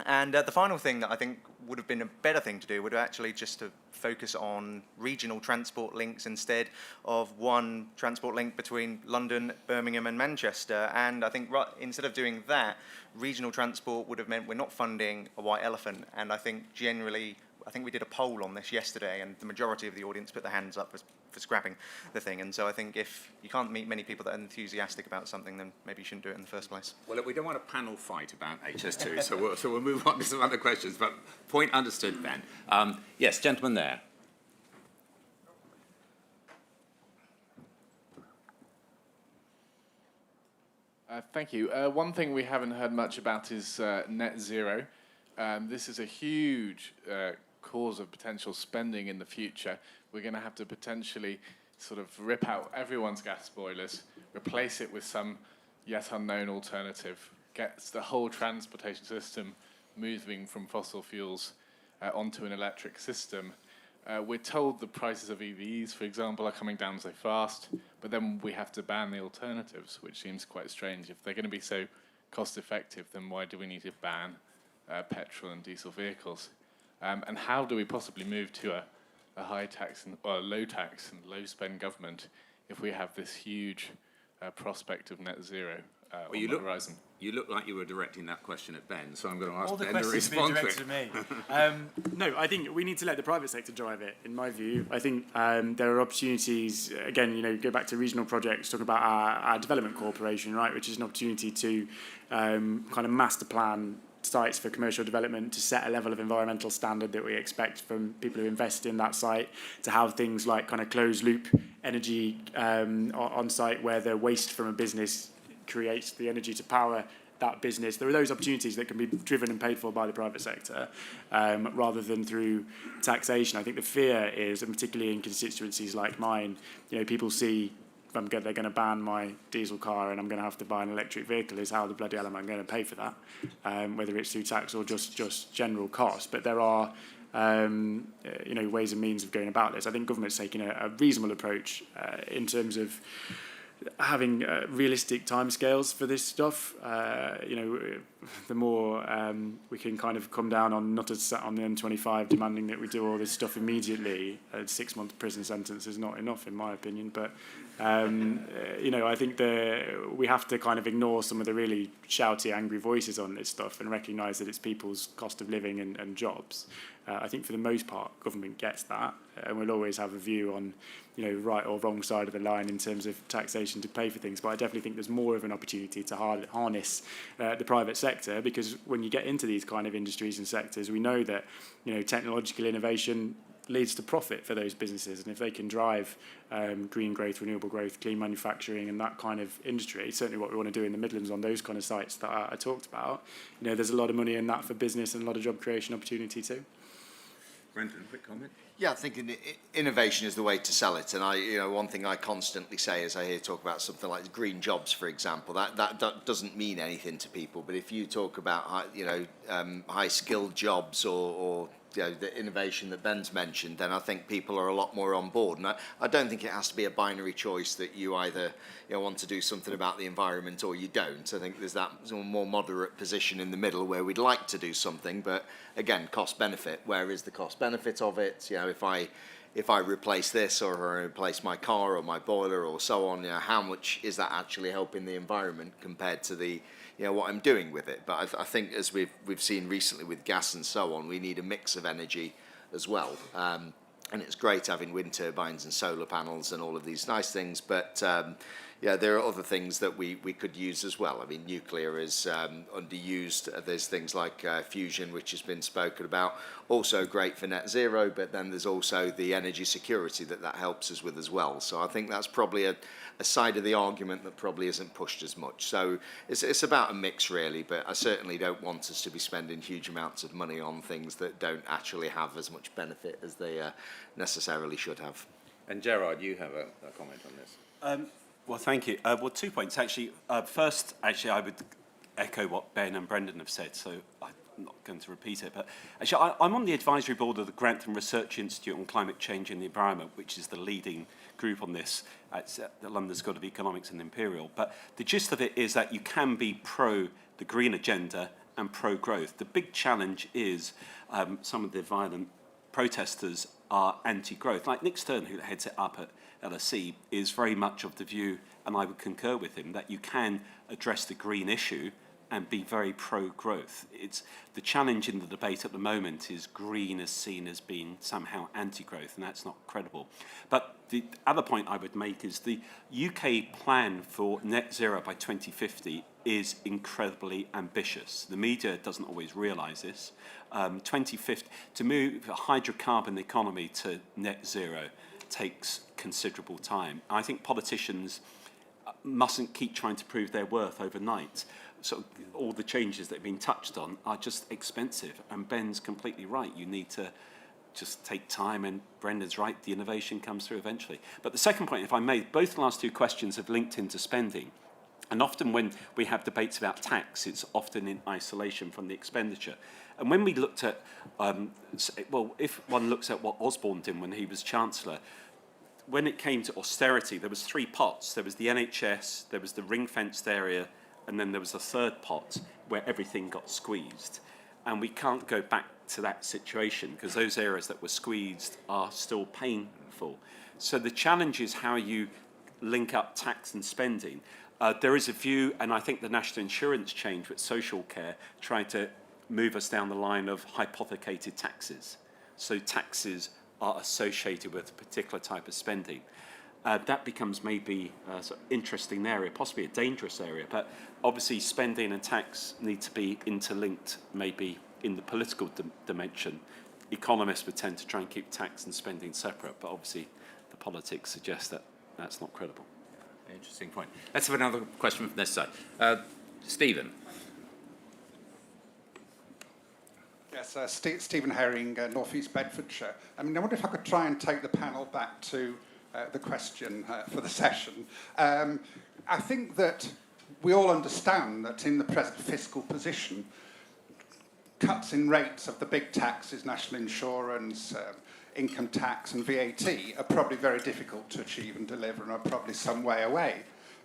And the final thing that I think would have been a better thing to do would actually just to focus on regional transport links instead of one transport link between London, Birmingham and Manchester. And I think instead of doing that, regional transport would have meant we're not funding a white elephant. And I think generally, I think we did a poll on this yesterday and the majority of the audience put their hands up for scrapping the thing. And so I think if you can't meet many people that are enthusiastic about something, then maybe you shouldn't do it in the first place. Well, we don't want a panel fight about HS2, so we'll move on to some other questions. But point understood, Ben. Yes, gentleman there. Thank you. One thing we haven't heard much about is net zero. This is a huge cause of potential spending in the future. We're going to have to potentially sort of rip out everyone's gas boilers, replace it with some yet unknown alternative, get the whole transportation system moving from fossil fuels onto an electric system. We're told the prices of EVs, for example, are coming down so fast, but then we have to ban the alternatives, which seems quite strange. If they're going to be so cost effective, then why do we need to ban petrol and diesel vehicles? And how do we possibly move to a high tax or low tax and low spend government if we have this huge prospect of net zero on the horizon? You look like you were directing that question at Ben, so I'm going to ask All the Ben to questions being respond to directed it. at me. No, I think we need to let the private sector drive it, in my view. I think there are opportunities, again, go back to regional projects, talk about our development corporation, right, which is an opportunity to kind of master plan sites for commercial development, to set a level of environmental standard that we expect from people who invest in that site, to have things like kind of closed loop energy on site where the waste from a business creates the energy to power that business. There are those opportunities that can be driven and paid for by the private sector rather than through taxation. I think the fear is, and particularly in constituencies like mine, people see they're going to ban my diesel car and I'm going to have to buy an electric vehicle, is how the bloody hell am I going to pay for that, whether it's through tax or just general cost. But there are ways and means of going about this. I think government's taking a reasonable approach in terms of having realistic timescales for this stuff. The more we can kind of come down on, not as sat on the N25 demanding that we do all this stuff immediately, a 6-month prison sentence is not enough in my opinion. But I think we have to kind of ignore some of the really shouty, angry voices on this stuff and recognise that it's people's cost of living and jobs. I think for the most part, government gets that, and we'll always have a view on, right or wrong side of the line in terms of taxation to pay for things. But I definitely think there's more of an opportunity to harness the private sector, because when you get into these kind of industries and sectors, we know that, technological innovation leads to profit for those businesses, and if they can drive green growth, renewable growth, clean manufacturing and that kind of industry, certainly what we want to do in the Midlands on those kind of sites that I talked about, there's a lot of money in that for business and a lot of job creation opportunity too. Brendan, quick comment? Yeah, I think innovation is the way to sell it. And one thing I constantly say is I hear talk about something like green jobs, for example. That doesn't mean anything to people. But if you talk about high skilled jobs or the innovation that Ben's mentioned, then I think people are a lot more on board. And I don't think it has to be a binary choice that you either want to do something about the environment or you don't. I think there's that more moderate position in the middle where we'd like to do something, but again, cost benefit. Where is the cost benefit of it? If I replace this or I replace my car or my boiler or so on, how much is that actually helping the environment compared to the what I'm doing with it? But I think as we've seen recently with gas and so on, we need a mix of energy as well. And it's great having wind turbines and solar panels and all of these nice things, but yeah, there are other things that we could use as well. I mean, nuclear is underused. There's things like fusion, which has been spoken about, also great for net zero, but then there's also the energy security that helps us with as well. So I think that's probably a side of the argument that probably isn't pushed as much. So it's about a mix really, but I certainly don't want us to be spending huge amounts of money on things that don't actually have as much benefit as they necessarily should have. And Gerard, you have a comment on this. Well, thank you. Well, 2 points, actually. First, actually, I would echo what Ben and Brendan have said, so I'm not going to repeat it. But actually, I'm on the advisory board of the Grantham Research Institute on Climate Change and the Environment, which is the leading group on this at the London School of Economics and Imperial. But the gist of it is that you can be pro the green agenda and pro-growth. The big challenge is some of the violent protesters are anti-growth. Like Nick Stern, who heads it up at LSE, is very much of the view, and I would concur with him, that you can address the green issue and be very pro-growth. It's the challenge in the debate at the moment is green is seen as being somehow anti-growth, and that's not credible. But the other point I would make is the UK plan for net zero by 2050 is incredibly ambitious. The media doesn't always realise this. 2050, to move a hydrocarbon economy to net zero takes considerable time. I think politicians mustn't keep trying to prove their worth overnight. So all the changes that have been touched on are just expensive, and Ben's completely right. You need to just take time, and Brendan's right, the innovation comes through eventually. But the second point, if I may, both the last two questions have linked into spending. And often when we have debates about tax, it's often in isolation from the expenditure. And when we looked at, well, if one looks at what Osborne did when he was Chancellor, when it came to austerity, there was three pots. There was the NHS, there was the ring-fenced area, and then there was a third pot where everything got squeezed. And we can't go back to that situation because those areas that were squeezed are still painful. So the challenge is how you link up tax and spending. There is a view, and I think the national insurance change with social care tried to move us down the line of hypothecated taxes. So taxes are associated with a particular type of spending. That becomes maybe a sort of interesting area, possibly a dangerous area, but obviously spending and tax need to be interlinked maybe in the political dimension. Economists would tend to try and keep tax and spending separate, but obviously the politics suggests that that's not credible. Interesting point. Let's have another question from this side. Stephen. Yes, Stephen Herring, North East Bedfordshire. I mean, I wonder if I could try and take the panel back to the question for the session. I think that we all understand that in the present fiscal position, cuts in rates of the big taxes, national insurance, income tax and VAT are probably very difficult to achieve and deliver and are probably some way away.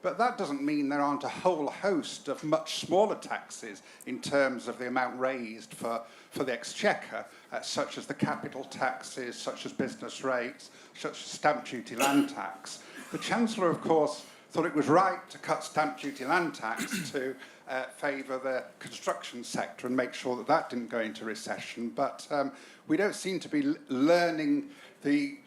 But that doesn't mean there aren't a whole host of much smaller taxes in terms of the amount raised for the exchequer, such as the capital taxes, such as business rates, such as stamp duty land tax. The Chancellor, of course, thought it was right to cut stamp duty land tax to favour the construction sector and make sure that that didn't go into recession. But we don't seem to be learning the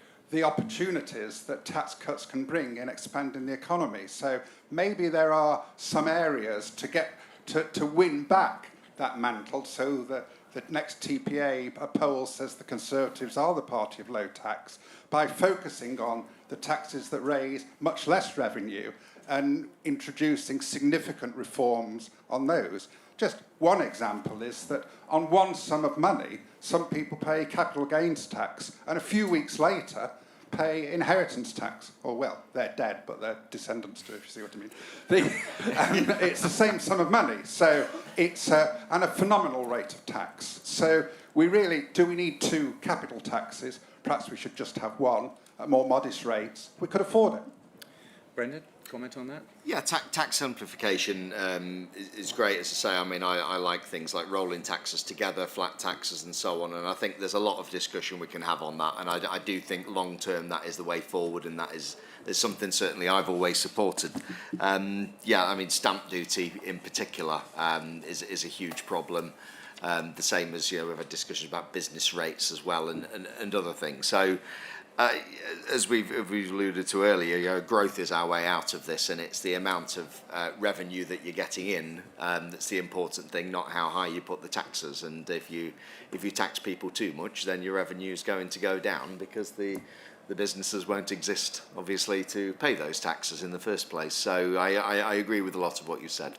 opportunities that tax cuts can bring in expanding the economy. So maybe there are some areas to get to win back that mantle. So the next TPA poll says the Conservatives are the party of low tax by focusing on the taxes that raise much less revenue and introducing significant reforms on those. Just one example is that on one sum of money, some people pay capital gains tax and a few weeks later pay inheritance tax. Or, well, they're dead, but their descendants do, if you see what I mean. It's the same sum of money. So it's and a phenomenal rate of tax. So we need two capital taxes? Perhaps we should just have one at more modest rates. We could afford it. Brendan, comment on that? Yeah, tax simplification is great, as I say. I mean, I like things like rolling taxes together, flat taxes and so on, and I think there's a lot of discussion we can have on that, and I do think long-term that is the way forward, and that is something certainly I've always supported. Yeah, I mean, stamp duty in particular is a huge problem. The same as, we've had discussions about business rates as well and other things. So As we've alluded to earlier, growth is our way out of this, and it's the amount of revenue that you're getting in that's the important thing, not how high you put the taxes. And if you tax people too much, then your revenue is going to go down because the businesses won't exist, obviously, to pay those taxes in the first place. So I agree with a lot of what you said.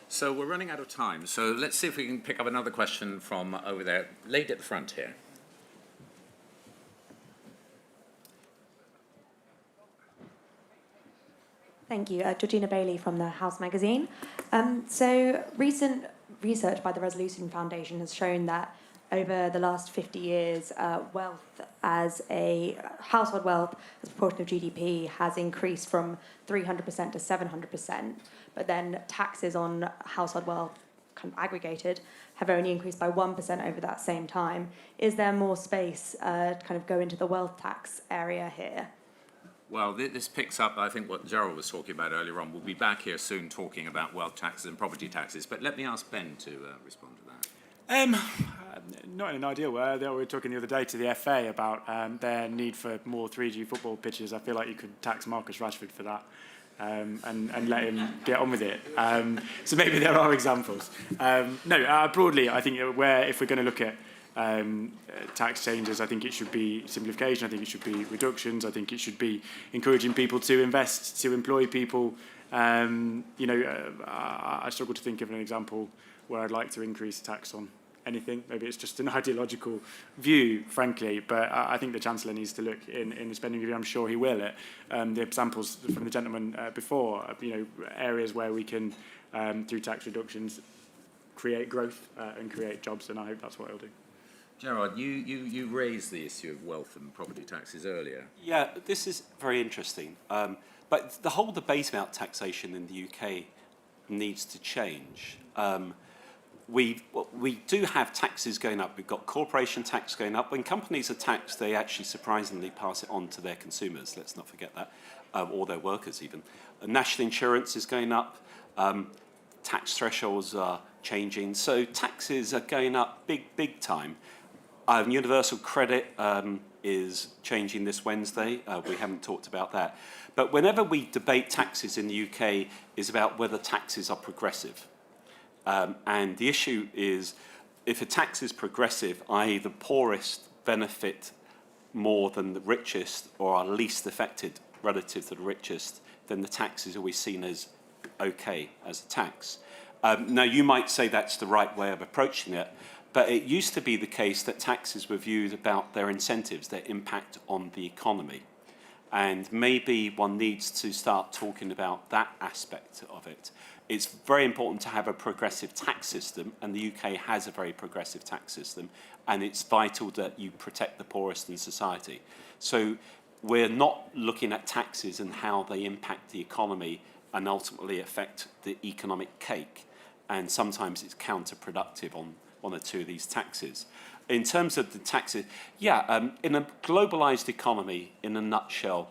So we're running out of time. So let's see if we can pick up another question from over there, lady at the front here. Thank you. Georgina Bailey from the House magazine. So recent research by the Resolution Foundation has shown that over the last 50 years, wealth as a household wealth as a proportion of GDP has increased from 300% to 700%. But then taxes on household wealth kind of aggregated have only increased by 1% over that same time. Is there more space to kind of go into the wealth tax area here? Well, this picks up, I think, what Gerald was talking about earlier on. We'll be back here soon talking about wealth taxes and property taxes, but let me ask Ben to respond to that. Not in an ideal way. We were talking the other day to the FA about their need for more 3G football pitches. I feel like you could tax Marcus Rashford for that and let him get on with it. So maybe there are examples. Broadly, I think if we're going to look at tax changes, I think it should be simplification, I think it should be reductions, I think it should be encouraging people to invest, to employ people. I struggle to think of an example where I'd like to increase tax on anything. Maybe it's just an ideological view, frankly, but I think the Chancellor needs to look in the spending review. I'm sure he will, at the examples from the gentleman before, areas where we can, through tax reductions, create growth and create jobs, and I hope that's what he'll do. Gerard, you raised the issue of wealth and property taxes earlier. Yeah, this is very interesting. But the whole debate about taxation in the UK needs to change. We do have taxes going up. We've got corporation tax going up. When companies are taxed, they actually surprisingly pass it on to their consumers. Let's not forget that, or their workers even. National insurance is going up. Tax thresholds are changing. So taxes are going up big time. Universal credit is changing this Wednesday. We haven't talked about that. But whenever we debate taxes in the UK, is about whether taxes are progressive. And the issue is, if a tax is progressive, i.e. the poorest benefit more than the richest or are least affected relative to the richest, then the tax is always seen as okay as a tax. Now, you might say that's the right way of approaching it, but it used to be the case that taxes were viewed about their incentives, their impact on the economy. And maybe one needs to start talking about that aspect of it. It's very important to have a progressive tax system, and the UK has a very progressive tax system, and it's vital that you protect the poorest in society. So we're not looking at taxes and how they impact the economy and ultimately affect the economic cake. And sometimes it's counterproductive on one or two of these taxes. In terms of the taxes, in a globalized economy, in a nutshell,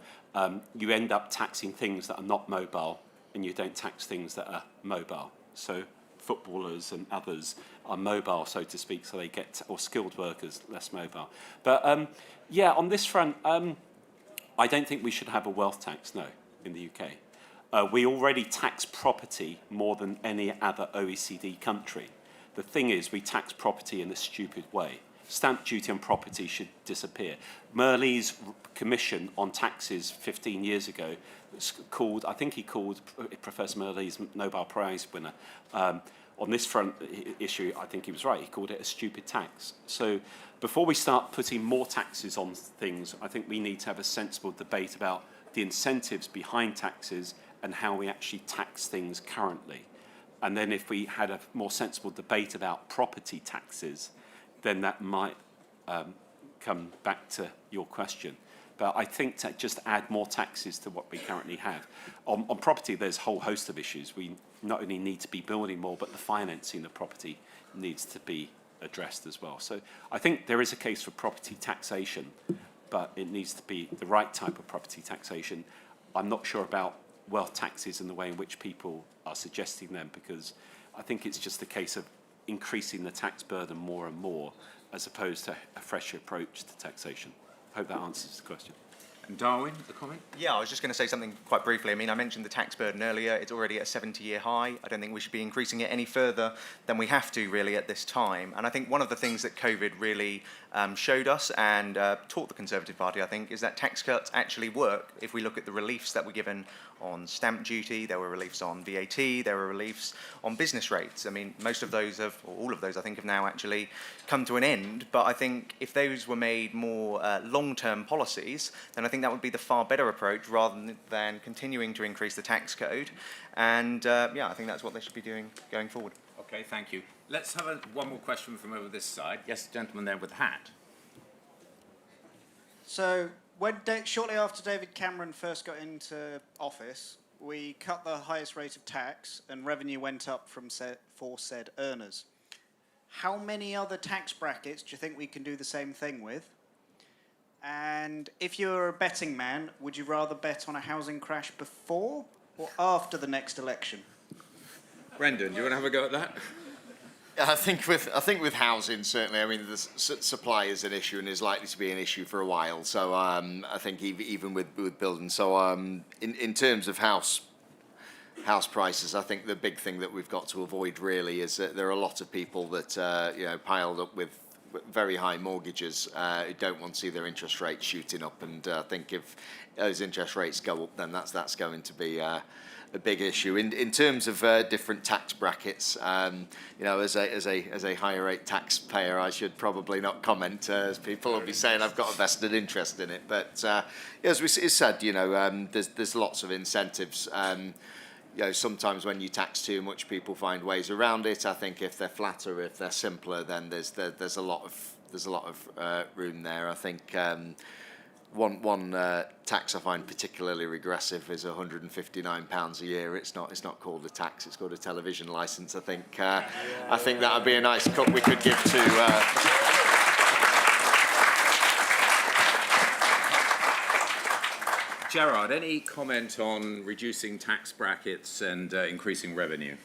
you end up taxing things that are not mobile, and you don't tax things that are mobile. So footballers and others are mobile, so to speak, so they get, or skilled workers, less mobile. But on this front, I don't think we should have a wealth tax, no, in the UK. We already tax property more than any other OECD country. The thing is, we tax property in a stupid way. Stamp duty on property should disappear. Merley's commission on taxes 15 years ago was called, I think he called Professor Merley's Nobel Prize winner. On this front issue, I think he was right. He called it a stupid tax. So before we start putting more taxes on things, I think we need to have a sensible debate about the incentives behind taxes and how we actually tax things currently. And then if we had a more sensible debate about property taxes, then that might come back to your question. But I think to just add more taxes to what we currently have. On property, there's a whole host of issues. We not only need to be building more, but the financing of property needs to be addressed as well. So I think there is a case for property taxation, but it needs to be the right type of property taxation. I'm not sure about wealth taxes and the way in which people are suggesting them, because I think it's just a case of increasing the tax burden more and more, as opposed to a fresh approach to taxation. Hope that answers the question. And Darwin, the comment? Yeah, I was just going to say something quite briefly. I mean, I mentioned the tax burden earlier. It's already at a 70-year high. I don't think we should be increasing it any further than we have to, really, at this time. And I think one of the things that COVID really showed us and taught the Conservative Party, I think, is that tax cuts actually work. If we look at the reliefs that were given on stamp duty, there were reliefs on VAT, there were reliefs on business rates. I mean, most of those have, or all of those, I think, have now actually come to an end. But I think if those were made more long-term policies, then I think that would be the far better approach rather than continuing to increase the tax code. And yeah, I think that's what they should be doing going forward. Okay, thank you. Let's have one more question from over this side. Yes, gentleman there with the hat. So, shortly after David Cameron first got into office, we cut the highest rate of tax and revenue went up for said earners. How many other tax brackets do you think we can do the same thing with? And if you're a betting man, would you rather bet on a housing crash before or after the next election? Brendan, do you want to have a go at that? I think with housing, certainly, I mean, the supply is an issue and is likely to be an issue for a while. So I think even with building. So in terms of house prices, I think the big thing that we've got to avoid really is that there are a lot of people that piled up with very high mortgages who don't want to see their interest rates shooting up. And I think if those interest rates go up, then that's going to be a big issue. In terms of different tax brackets, as a higher rate taxpayer, I should probably not comment, as people will be saying I've got a vested interest in it. But as we said, there's lots of incentives. Sometimes when you tax too much, people find ways around it. I think if they're flatter, if they're simpler, then there's a lot of room there. I think. One tax I find particularly regressive is £159 a year. It's not called a tax; it's called a television licence. I think that would be a nice cut we could give to. Gerard, any comment on reducing tax brackets and increasing revenue?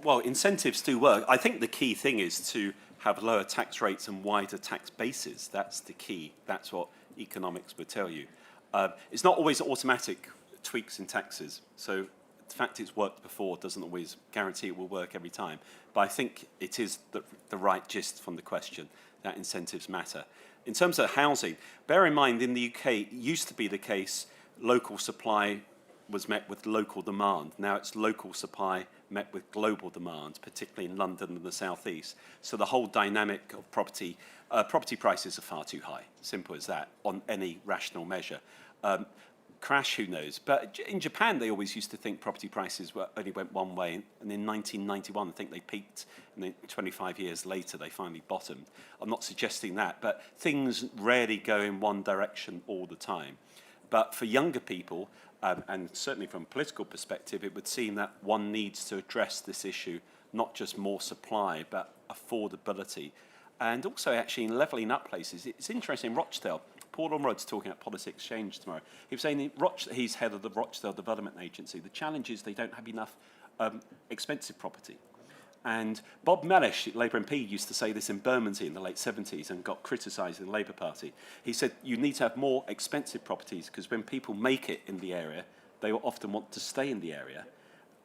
Well, incentives do work. I think the key thing is to have lower tax rates and wider tax bases. That's the key. That's what economics would tell you. It's not always automatic tweaks in taxes. So the fact it's worked before doesn't always guarantee it will work every time. But I think it is the right gist from the question, that incentives matter. In terms of housing, bear in mind in the UK, it used to be the case local supply was met with local demand. Now it's local supply met with global demand, particularly in London and the southeast. So the whole dynamic of property prices are far too high, simple as that, on any rational measure. Crash, who knows? But in Japan, they always used to think property prices only went one way. And in 1991, I think they peaked. And then 25 years later, they finally bottomed. I'm not suggesting that, but things rarely go in one direction all the time. But for younger people, and certainly from a political perspective, it would seem that one needs to address this issue, not just more supply, but affordability. And also actually in levelling up places. It's interesting, Rochdale, Paul Ormerod's talking at Policy Exchange tomorrow. He was saying he's head of the Rochdale Development Agency. The challenge is they don't have enough expensive property. And Bob Mellish, Labour MP, used to say this in Bermondsey in the late 70s and got criticised in the Labour Party. He said you need to have more expensive properties because when people make it in the area, they will often want to stay in the area.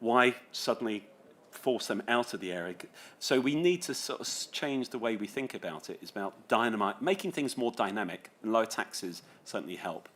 Why suddenly force them out of the area? So we need to sort of change the way we think about it. It's about making things more dynamic, and lower taxes certainly help,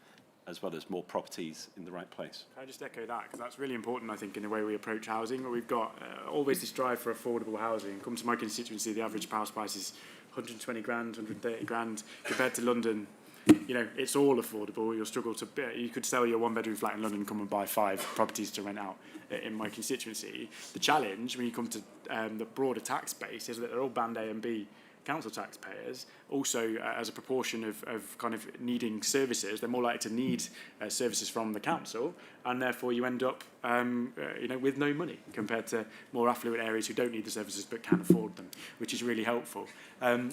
as well as more properties in the right place. Can I just echo that? Because that's really important, I think, in the way we approach housing. We've got always this drive for affordable housing. Come to my constituency, the average house price is 120 grand, 130 grand. Compared to London, it's all affordable. You'll struggle to... You could sell your one-bedroom flat in London and come and buy 5 properties to rent out in my constituency. The challenge, when you come to the broader tax base, is that they're all Band A and B council taxpayers. Also, as a proportion of kind of needing services, they're more likely to need services from the council, and therefore you end up, with no money compared to more affluent areas who don't need the services but can afford them, which is really helpful.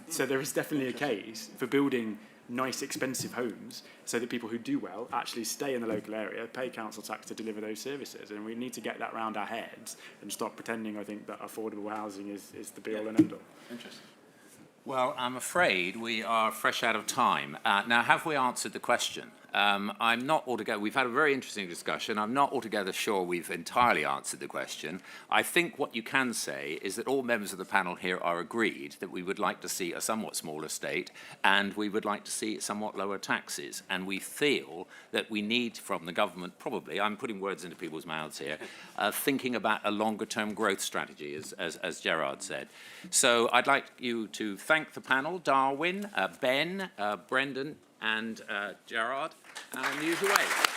So there is definitely a case for building nice, expensive homes so that people who do well actually stay in the local area, pay council tax to deliver those services. And we need to get that round our heads and stop pretending, I think, that affordable housing is the be-all and end-all. Interesting. Well, I'm afraid we are fresh out of time. Now, have we answered the question? I'm not altogether, we've had a very interesting discussion. I'm not altogether sure we've entirely answered the question. I think what you can say is that all members of the panel here are agreed that we would like to see a somewhat smaller state and we would like to see somewhat lower taxes. And we feel that we need from the government, probably, I'm putting words into people's mouths here, thinking about a longer term growth strategy, as Gerard said. So I'd like you to thank the panel, Darwin, Ben, Brendan, and Gerard, in the usual way.